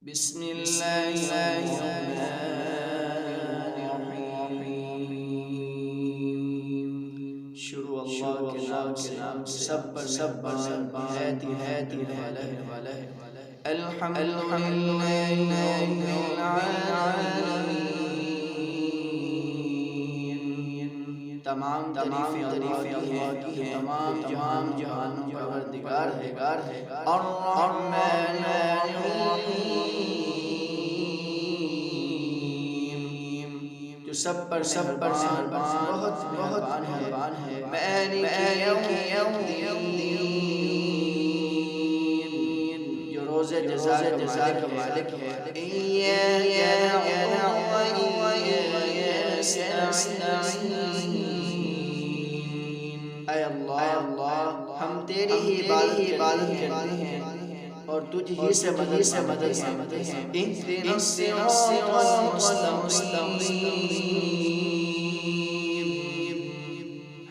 بسم الله الرحمن الرحيم شروع اللہ کے نام سے سب پر نہایت والا ہے الحمد للہ رب العالمین تمام تعریفیں اللہ کی ہیں تمام جہانوں کا پروردگار ہے الرحمن الرحیم جو سب پر بہت مہربان ہے مالک یوم الدین جو روز جزا کا مالک ہے ایاک نعبد و ایاک نستعین اے اللہ ہم تیری ہی عبادت کرتے ہیں اور تجھ ہی سے مدد مانگتے ہیں اہدنا الصراط المستقیم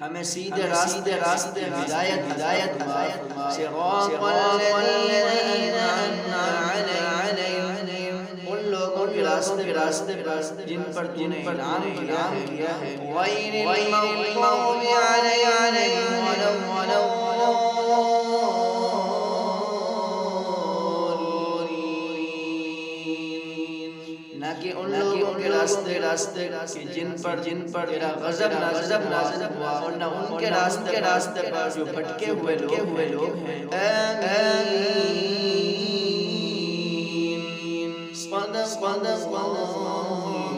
ہمیں سیدھے راستے ہدایت عطا فرما صراط الذین انعمت علیہم ان لوگوں کے راستے جن پر انعام کیا ہے غیر المغضوب علیہم ولا الضالین نہ کہ ان لوگوں کے راستے کہ جن پر تیرا غضب نازل ہوا اور نہ ان کے راستے پر جو بھٹکے ہوئے لوگ ہیں آمین صدق اللہ